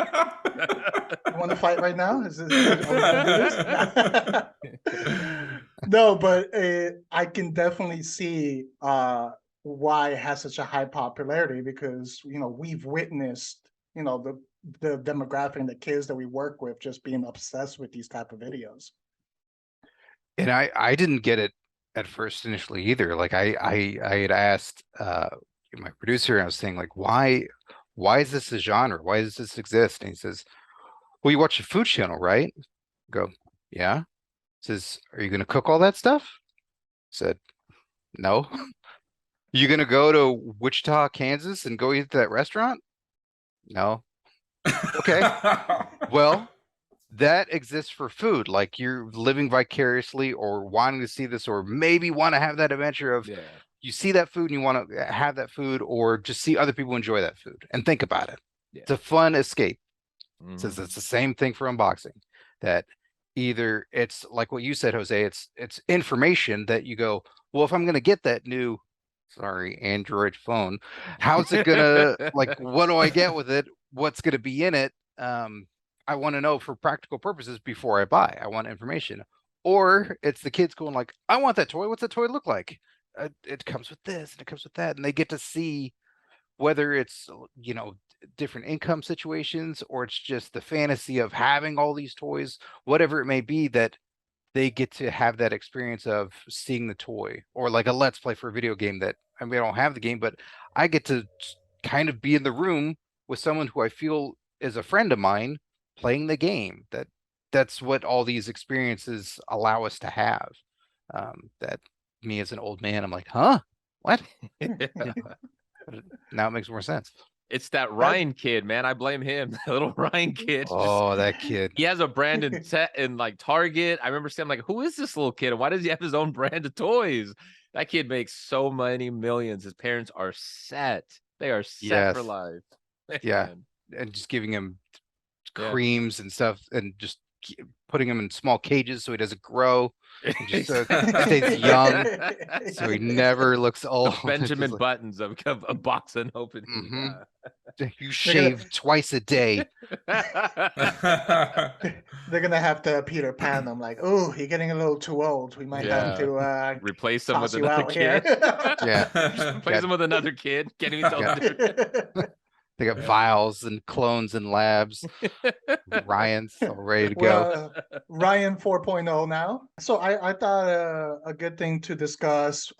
You want to fight right now? Are we gonna do this? No, but I can definitely see why it has such a high popularity, because we've witnessed the demographic and the kids that we work with just being obsessed with these type of videos. And I didn't get it at first initially either. Like I had asked my producer, I was saying like, why is this a genre? Why does this exist? And he says, well, you watch the Food Channel, right? I go, yeah. He says, are you gonna cook all that stuff? I said, no. You gonna go to Wichita, Kansas and go eat at that restaurant? No. Okay. Well, that exists for food. Like you're living vicariously or wanting to see this, or maybe want to have that adventure of you see that food and you want to have that food, or just see other people enjoy that food and think about it. Yeah. It's a fun escape. Mhm. Says it's the same thing for unboxing, that either it's like what you said, Jose, it's information that you go, well, if I'm going to get that new, sorry, Android phone, how's it gonna like, what do I get with it? What's going to be in it? I want to know for practical purposes before I buy. I want information. Or it's the kids going like, I want that toy. What's that toy look like? It comes with this and it comes with that, and they get to see whether it's different income situations, or it's just the fantasy of having all these toys, whatever it may be, that they get to have that experience of seeing the toy, or like a let's play for a video game that, I mean, I don't have the game, but I get to kind of be in the room with someone who I feel is a friend of mine playing the game. That's what all these experiences allow us to have. That me as an old man, I'm like, huh? What? Now it makes more sense. It's that Ryan kid, man. I blame him. The little Ryan kid. Oh, that kid. He has a brand in like Target. I remember saying like, who is this little kid? And why does he have his own brand of toys? That kid makes so many millions. His parents are set. They are set for Yes. life. Yeah. Man. And just giving him Yeah. creams and stuff, and just putting him in small cages so he doesn't grow. And just stays young, so he never looks old. The Benjamin Buttons of boxing opening. Mm-hmm. You shave twice a day. They're gonna have to Peter Pan them like, oh, you're getting a little too old. We might have to replace him with toss you another out kid. here. Just replace him with another kid. Can't even tell the difference. They got vials and clones in labs. Ryan's all ready to go. Well, Ryan 4.0 now. So I thought a good thing to discuss.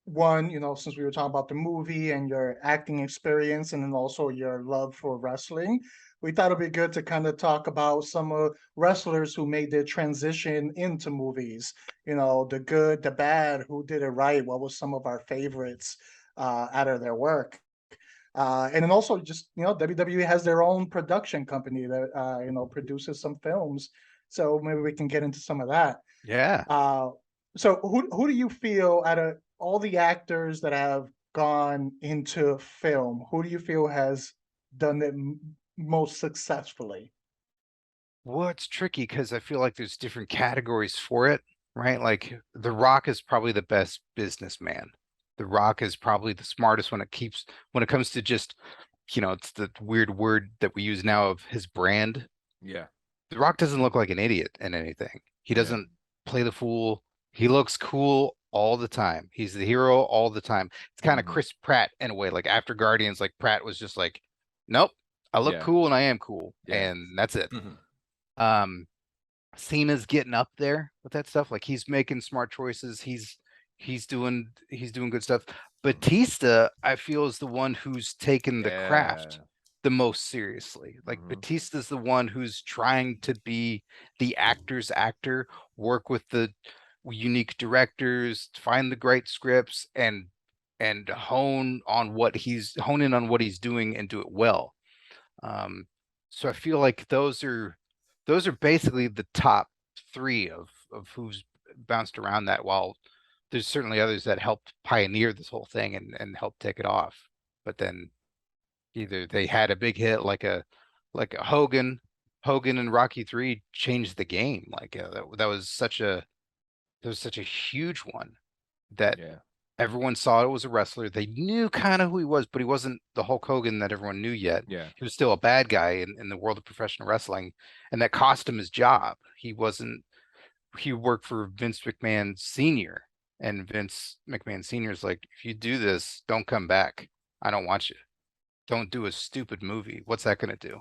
One, since we were talking about the movie and your acting experience, and then also your love for wrestling, we thought it'd be good to kind of talk about some wrestlers who made their transition into movies. The good, the bad, who did it right, what was some of our favorites out of their work. And then also just, WWE has their own production company that, produces some films. So maybe we can get into some of that. Yeah. So who do you feel out of all the actors that have gone into film, who do you feel has done it most successfully? Well, it's tricky because I feel like there's different categories for it, right? Like The Rock is probably the best businessman. The Rock is probably the smartest when it comes to just, it's the weird word that we use now of his brand. Yeah. The Rock doesn't look like an idiot in anything. He doesn't play the fool. He looks cool all the time. He's the hero all the time. It's kind of Chris Pratt in a way. Like after Guardians, like Pratt was just like, nope, I look cool and I am cool. And that's it. Cena's getting up there with that stuff. Like he's making smart choices. He's doing good stuff. Batista, I feel, is the one who's taken the craft the most seriously. Like Batista's the one who's trying to be the actor's actor, work with the unique directors, find the great scripts, and hone in on what he's doing and do it well. So I feel like those are basically the top three of who's bounced around that, while there's certainly others that helped pioneer this whole thing and help take it off. But then either they had a big hit like a Hogan and Rocky 3 changed the game. Like that was such a huge one that everyone saw it was a wrestler. They knew kind of who he was, but he wasn't the Hulk Hogan that everyone knew yet. Yeah. He was still a bad guy in the world of professional wrestling, and that cost him his job. He worked for Vince McMahon Sr., and Vince McMahon Sr. is like, if you do this, don't come back. I don't want you. Don't do a stupid movie. What's that going to do?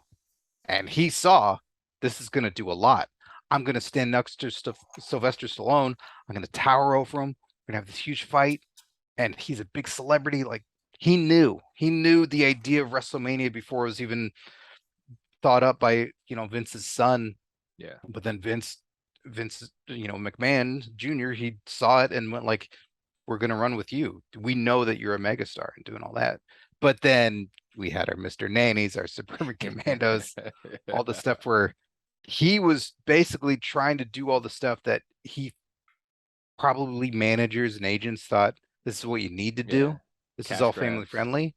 And he saw this is going to do a lot. I'm going to stand next to Sylvester Stallone. I'm going to tower over him. We're going to have this huge fight. And he's a big celebrity. Like he knew the idea of WrestleMania before it was even thought up by, Vince's son. Yeah. But then Vince, McMahon Jr., he saw it and went like, we're going to run with you. We know that you're a megastar and doing all that. But then we had our Mr. Nannies, our Suburban Commandos, all the stuff where he was basically trying to do all the stuff that he probably managers and agents thought this is what you need to do. This Cash is all grabs. family friendly.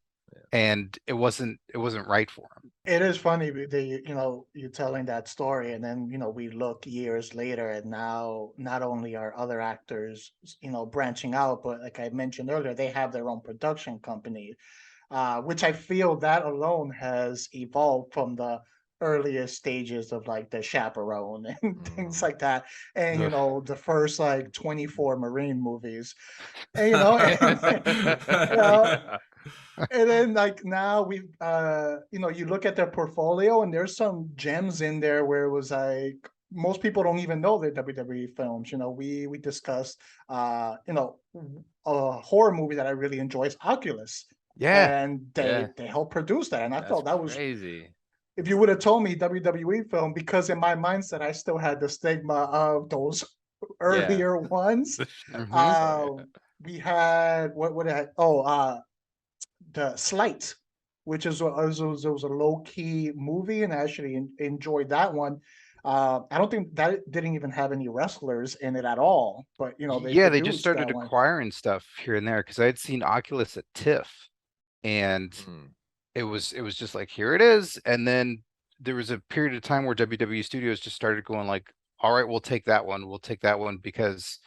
And it wasn't right for him. It is funny, you telling that story, and then, we look years later, and now not only are other actors, branching out, but like I mentioned earlier, they have their own production company, which I feel that alone has evolved from the earliest stages of like the Chaperone and things like that. And, the first like 24 Marine movies, and, and then like now we've you look at their portfolio and there's some gems in there where it was like most people don't even know they're WWE films. We discussed a horror movie that I really enjoy is Oculus. And they helped produce that, and I thought that was crazy. If you would have told me WWE film, because in my mindset I still had the stigma of those earlier ones. We had the Slight, which was a low-key movie, and I actually enjoyed that one. I don't think that didn't even have any wrestlers in it at all, but they just started acquiring stuff here and there, because I had seen Oculus at TIFF, and it was just like, here it is, and then there was a period of time where WWE Studios just started going like, all right, we'll take that one. We'll take that one because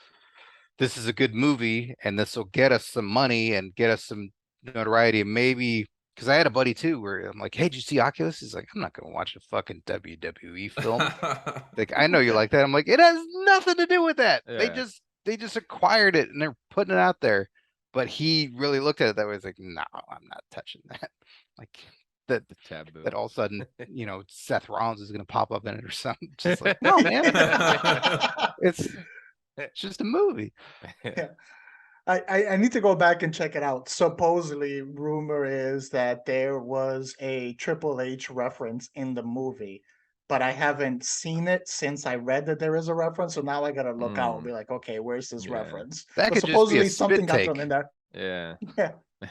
this is a good movie and this will get us some money and get us some notoriety. And maybe because I had a buddy too where I'm like, hey, did you see Oculus? He's like, I'm not going to watch a fucking WWE film. Like, I know you like that. I'm like, it has nothing to do with that. Yeah. They just acquired it and they're putting it out there. But he really looked at it that way. He's like, no, I'm not touching that. Like that Taboo. that all of a sudden, Seth Rollins is gonna pop up in it or something. Just like, no, man. It's just a movie. Yeah. I need to go back and check it out. Supposedly, rumor is that there was a Triple H reference in the movie, but I haven't seen it since I read that there is a reference. So now I gotta look out and be like, okay, where's this Yeah. reference? That But could just be a supposedly something spit got take. thrown in there. Yeah.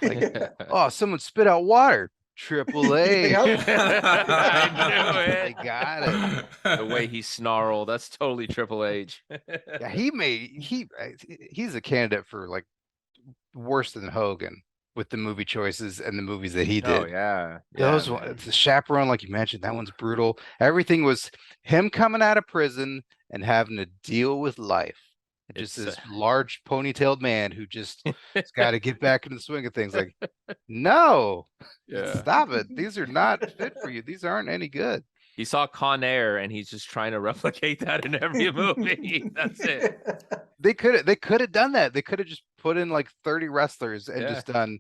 Yeah. Oh, someone spit out water. Triple A. Yep. I knew They it. got it. The way he snarled, that's totally Triple H. Yeah, he's a candidate for like worse than Hogan with the movie choices and the movies that he did. Oh yeah. Those man. ones, the Chaperone, like you mentioned, that one's brutal. Everything was him coming out of prison and having to deal with life. Just It's, this large ponytailed man who just has got to get back in the swing of things. Like, no, Yeah. stop it. These are not fit for you. These aren't any good. He saw Con Air and he's just trying to replicate that in every movie. That's it. They could have done that. They could have just put in like 30 wrestlers and Yeah. just done,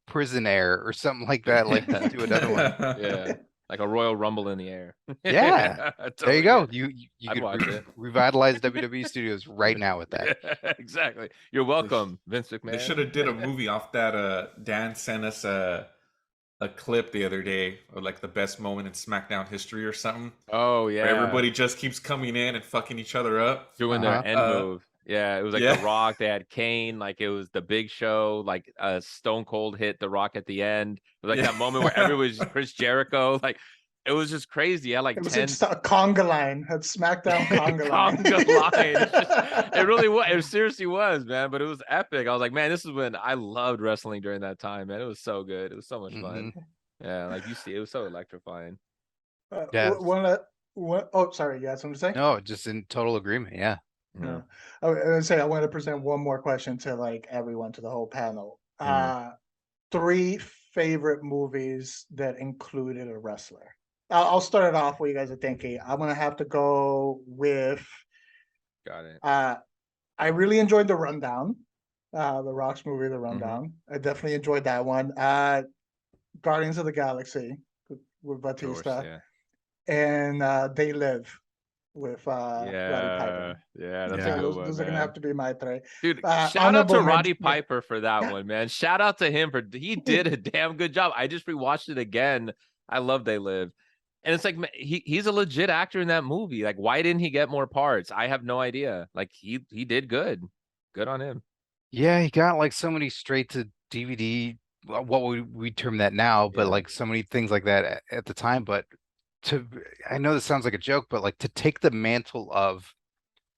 Prison Air or something like that. Like do another one. Yeah. Like a Royal Rumble in the air. Yeah. There Totally you go. good. You I'd could watch it. revitalize WWE Studios right now with that. Exactly. You're welcome, Vince McMahon. They should have did a movie off that. Dan sent us a clip the other day of like the best moment in SmackDown history or something. Oh yeah. Where everybody just keeps coming in and fucking each other up. doing their end move. Yeah, it was like yeah. The Rock. They had Kane. Like it was the Big Show. Like Stone Cold hit The Rock at the end. It was like that moment where everyone was Chris Jericho. Like it was just crazy. I like It was 10 a conga line. A SmackDown conga line. conga line. It really was. It seriously was, man. But it was epic. I was like, man, this is when I loved wrestling during that time, man. It was so good. It was so much fun. Yeah, like you see, it was so electrifying. Yeah. Oh, sorry. You had something to say? No, just in total agreement. Yeah. Yeah. I was gonna say I want to present one more question to like everyone, to the whole panel. 3 favorite movies that included a wrestler. I'll start it off what you guys are thinking. I'm gonna have to go with. Got it. I really enjoyed The Rundown, the Rock's movie, The Rundown. I definitely enjoyed that one. Guardians of the Galaxy with Batista, Yeah. and They Live with Roddy Yeah, Piper. yeah, that's So a good those, one, those are gonna man. have to be my 3. Dude, shout out to honorable Roddy mention- Piper for that Yeah. one, man. Shout out to him he did a damn good job. I just rewatched it again. I love They Live. And it's like he's a legit actor in that movie. Like, why didn't he get more parts? I have no idea. Like he did good. Good on him. Yeah, he got like so many straight to DVD. What would we term that now? But Yeah. like so many things like that at the time. But I know this sounds like a joke, but like to take the mantle of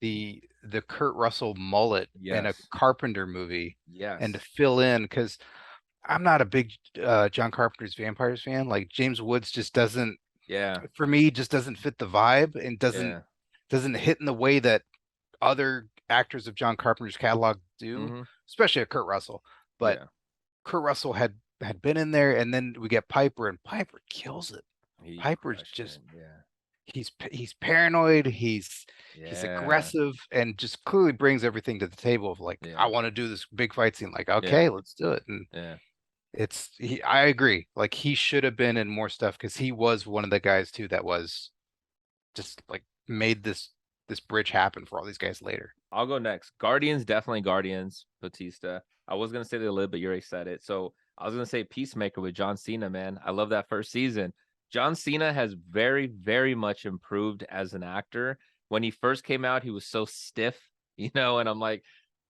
the Kurt Russell mullet in a Yes. Carpenter movie Yes. and to fill in, because I'm not a big John Carpenter's Vampires fan. Like James Woods just doesn't, for me, just doesn't fit the vibe and doesn't hit in the way that other actors of John Carpenter's catalog do, especially a Kurt Russell. But Kurt Russell had been in there, and then we get Piper, and Piper kills it. Piper's just he's paranoid, he's aggressive, and just clearly brings everything to the table of like, I want to do this big fight scene. Like, okay, let's do it. And I agree. Like he should have been in more stuff because he was one of the guys too that was just like made this bridge happen for all these guys later. I'll go next. Guardians, definitely Guardians, Batista. I was gonna say They Live, but you already said it. So I was gonna say Peacemaker with John Cena, man. I love that first season. John Cena has very, very much improved as an actor. When he first came out, he was so stiff, and I'm like,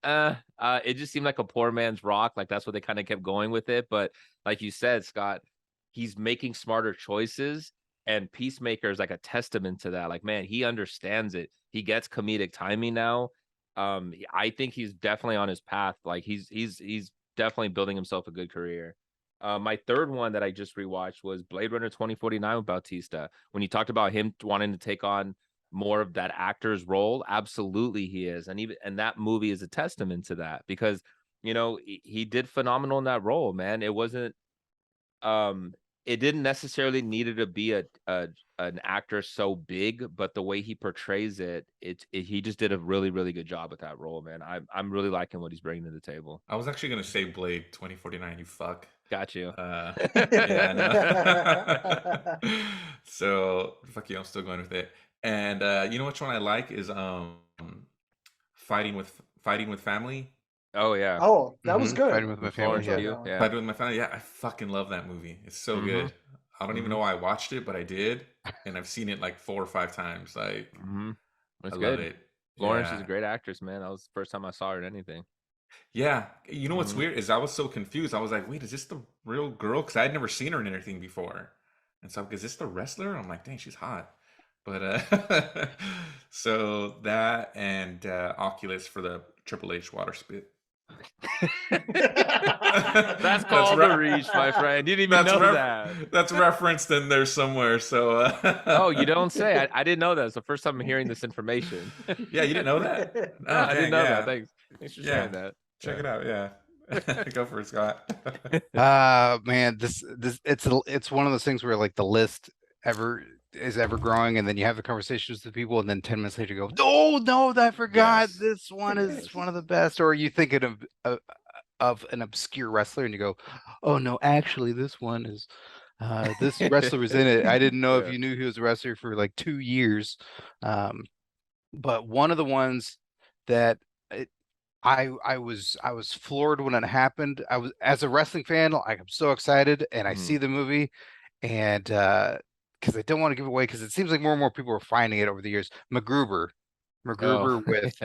it just seemed like a poor man's Rock. Like that's what they kind of kept going with it. But like you said, Scott, he's making smarter choices, and Peacemaker is like a testament to that. Like, man, he understands it. He gets comedic timing now. I think he's definitely on his path. Like he's definitely building himself a good career. My third one that I just rewatched was Blade Runner 2049 with Bautista. When you talked about him wanting to take on more of that actor's role, absolutely he is. And that movie is a testament to that because he did phenomenal in that role, man. It wasn't um it didn't necessarily needed to be a an actor so big, but the way he portrays he just did a really, really good job with that role, man. I'm really liking what he's bringing to the table. I was actually gonna say Blade 2049. You fuck. Got you. Yeah. No. So fuck you. I'm still going with it. And you know which one I like is fighting with family. Oh yeah. Oh, that was good. Fighting with my family. Florence Yeah. Pugh, yeah. Fighting with my family. Yeah, I fucking love that movie. It's so good. I don't even know why I watched it, but I did, and I've seen it like 4 or 5 times. Like, It's I good. love it. Florence is Yeah. a great actress, man. That was the first time I saw her in anything. Yeah, you know what's weird is I was so confused. I was like, "Wait, is this the real girl?" Because I had never seen her in anything before, and so is this the wrestler? I'm like, "Dang, she's hot." But so that and Oculus for the Triple H water spit. That's called the reach, my friend. You didn't even know that. That's referenced in there somewhere. So Oh, you don't say. I didn't know that. It's the first time I'm hearing this information. yeah, you didn't know that? No, I didn't know that. Thanks for sharing that. Check it out. Yeah. Go for it, Scott. Man, this it's one of those things where like the list is ever growing, and then you have the conversations with people, and then 10 minutes later you go, no, I forgot Yes. this one is one of the best. Or you thinking of an obscure wrestler, and you go, oh no, actually this one is this wrestler was in it. I didn't know if you knew he was a wrestler for like 2 years. But one of the ones that I was floored when it happened. I was, as a wrestling fan, like I'm so excited, and I see the movie, and because I don't want to give it away, because it seems like more and more people are finding it over the years. MacGruber with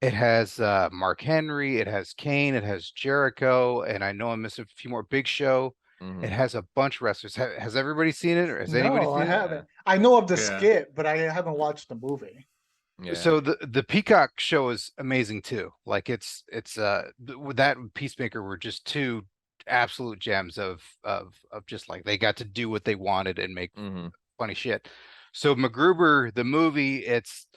it has Mark Henry, it has Kane, it has Jericho, and I know I'm missing a few more. Big Show. It has a bunch of wrestlers. Has everybody seen it, or has anybody No, seen I it? haven't. I know of the Yeah. skit, but I haven't watched the movie. Yeah. So the Peacock show is amazing too. Like it's with that and Peacemaker were just two absolute gems of just like they got to do what they wanted and make funny shit. So MacGruber, the movie, it's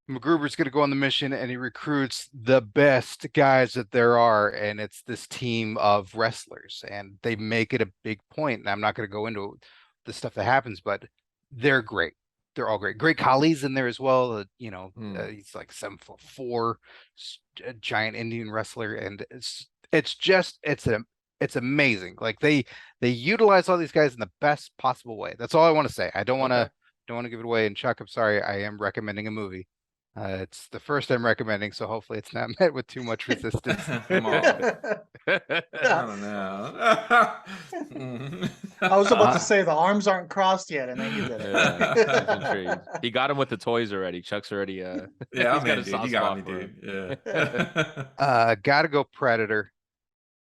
MacGruber's going to go on the mission, and he recruits the best guys that there are, and it's this team of wrestlers, and they make it a big point. And I'm not going to go into the stuff that happens, but they're great. They're all great. Great Khali's in there as well. He's like 7'4", a giant Indian wrestler, and it's amazing. Like they utilize all these guys in the best possible way. That's all I want to say. I don't want to give it away. And Chuck, I'm sorry, I am recommending a movie. It's the first I'm recommending, so hopefully it's not met with too much resistance. Come on. I don't know. I was about to say the arms aren't crossed yet, and then you did it. I was intrigued. He got him with the toys already. Chuck's already Yeah, he's I'm got in, a dude. soft You got spot me, for him. dude. Yeah. Gotta go Predator.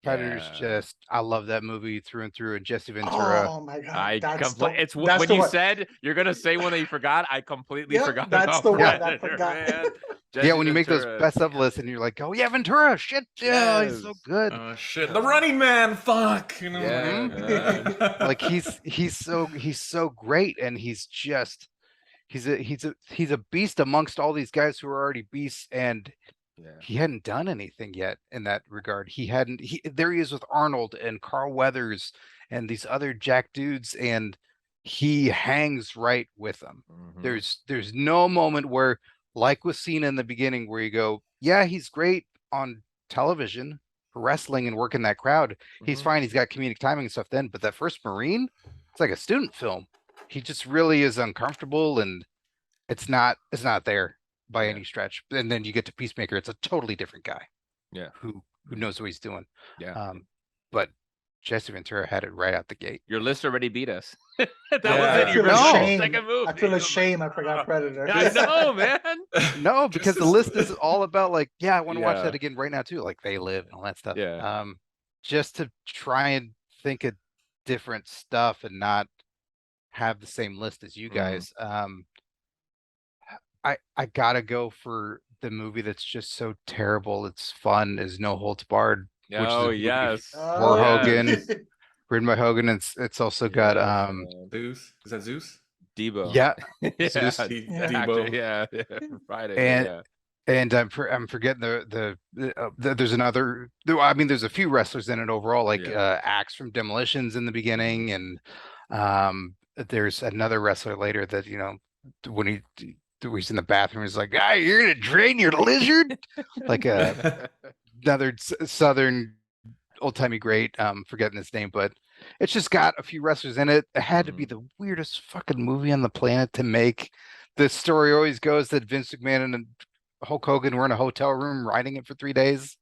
Predator's Yeah. just, I love that movie through and through. And Jesse Ventura. Oh my god! I that's completely. It's that's when the you one. said you're gonna say one that you forgot. I completely Yep, forgot. that's about the one I Predator, forgot. man. Yeah, Jesse when you make those Ventura, best of lists and you're like, oh yeah, Ventura, shit, yeah, he's so Yes. good. Oh shit! The Running Man. Fuck. You know. Yeah. Like he's so great, and he's a beast amongst all these guys who are already beasts, and he hadn't done anything yet in that regard. There he is with Arnold and Carl Weathers and these other jack dudes, and he hangs right with them. There's no moment where, like was seen in the beginning, where you go, yeah, he's great on television for wrestling and working that crowd. He's fine. He's got comedic timing and stuff then, but that first Marine, it's like a student film. He just really is uncomfortable, and it's not there by any stretch. And then you get to Peacemaker, it's a totally different guy. Yeah. Who knows what he's doing. Yeah. But Jesse Ventura had it right out the gate. Your list already beat us. That Yeah. was it. I You feel forgot the ashamed. second movie. I feel I'm ashamed. I like, forgot Predator. I know, man. No, because the list is all about like, yeah, I want to watch Yeah. that again right now too. Like They Live and all that stuff. Yeah. Just to try and think of different stuff and not have the same list as you guys. I gotta go for the movie that's just so terrible it's fun, is No Holds Barred. Oh, yes. For Hogan, written by Hogan. It's also got Yes, man. Zeus. Is that Zeus? Debo. yeah, Yeah, Zeus. the Yeah. actor, Debo. yeah, from Friday. And Yeah. and I'm forgetting there's another. I mean, there's a few wrestlers in it overall, like Yeah. Axe from Demolitions in the beginning, and there's another wrestler later that when he's in the bathroom, he's like, "Ah, you're gonna drain your lizard," like another Southern old timey great. Forgetting his name, but it's just got a few wrestlers in it. It had to be the weirdest fucking movie on the planet to make. The story always goes that Vince McMahon and Hulk Hogan were in a hotel room writing it for 3 days,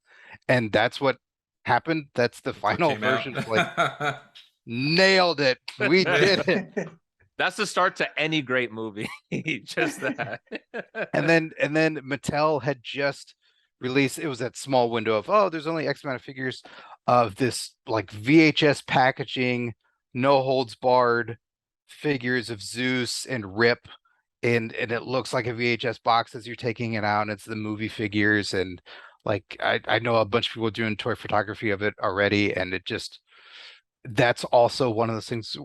and that's what happened. That's the That's what final came out. version. Like, nailed it. We did it. That's the start to any great movie. Just that. And then Mattel had just released, it was that small window of, oh, there's only X amount of figures of this like VHS packaging, no holds barred figures of Zeus and Rip. And it looks like a VHS box as you're taking it out, and it's the movie figures. And like I know a bunch of people doing toy photography of it already, and it just, that's also one of those things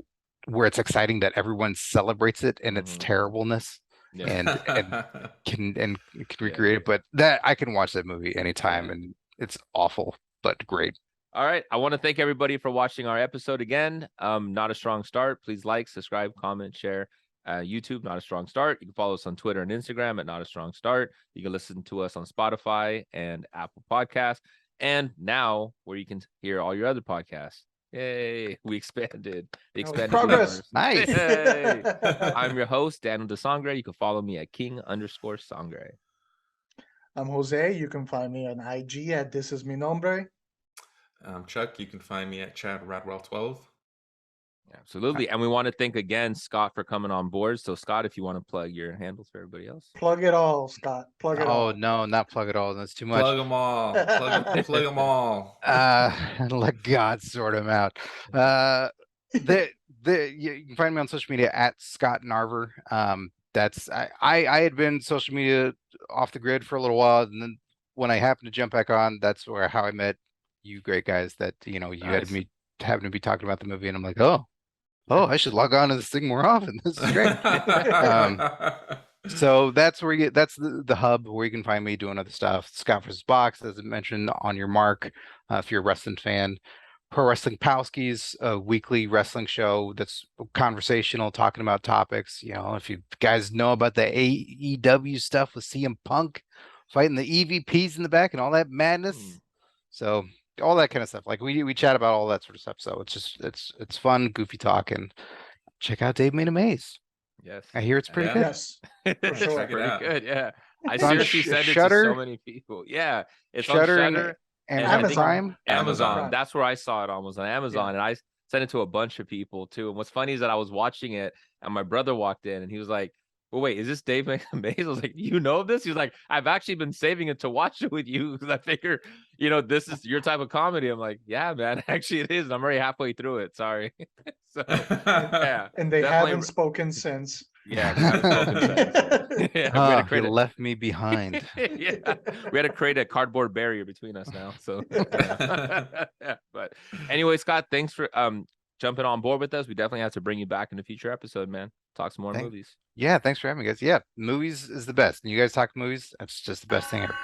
where it's exciting that everyone celebrates it and its terribleness. Yeah. and can recreate it. But that I can watch that movie anytime, Yeah. and it's awful but great. All right. I want to thank everybody for watching our episode again. Not a strong start. Please like, subscribe, comment, share. YouTube, Not a Strong Start. You can follow us on Twitter and Instagram at Not a Strong Start. You can listen to us on Spotify and Apple Podcasts, and now where you can hear all your other podcasts. Yay! We expanded. The expanded progress. universe. Nice. Hey. I'm your host, Daniel de Sangre. You can follow me at King_Sangre. I'm Jose. You can find me on IG at This Is Mi Nombre. Chuck, you can find me at Chad Radwell12. Absolutely. And we want to thank again Scott for coming on board. So Scott, if you want to plug your handles for everybody else. Plug it all, Scott. Plug it all. Oh no, not plug it all. That's too much. Plug them all. Plug them all. Let God sort them out. You can find me on social media at Scott Narver. That's I had been social media off the grid for a little while, and then when I happened to jump back on, that's how I met you great guys that you had me having to be talking about the movie, and I'm like, oh, I should log on to this thing more often. This is great. So that's where that's the hub where you can find me doing other stuff. Scott vs. Box, as I mentioned, on your mark. If you're a wrestling fan, Pro Wrestling Palski's a weekly wrestling show that's conversational, talking about topics. If you guys know about the AEW stuff with CM Punk fighting the EVPs in the back and all that madness. So all that kind of stuff. Like we chat about all that sort of stuff. So it's just it's fun, goofy talk, and check out Dave Made a Maze. Yes. I hear it's pretty good. Yes. For sure. Check it out. Pretty good. Yeah. I It's on seriously said it to Shudder. so many people. Yeah. It's Shudder on Shudder and I think Prime. Amazon. That's where I saw it almost on Amazon. And I sent it to a bunch of people too. And what's funny is that I was watching it and my brother walked in and he was like, well, wait, is this Dave Made a Maze? I was like, you know this? He was like, I've actually been saving it to watch it with you because I figure, this is your type of comedy. I'm like, yeah, man, actually it is. And I'm already halfway through it. Sorry. So, yeah. And they definitely- haven't spoken since. Yeah. they haven't spoken since. Yeah, we had to You create left me behind. yeah, we had to create a cardboard barrier between us now. So, yeah. But anyway, Scott, thanks for jumping on board with us. We definitely have to bring you back in a future episode, man. Talk some more movies. Yeah, thanks for having me, guys. Yeah, movies is the best. And you guys talk movies, that's just the best thing ever.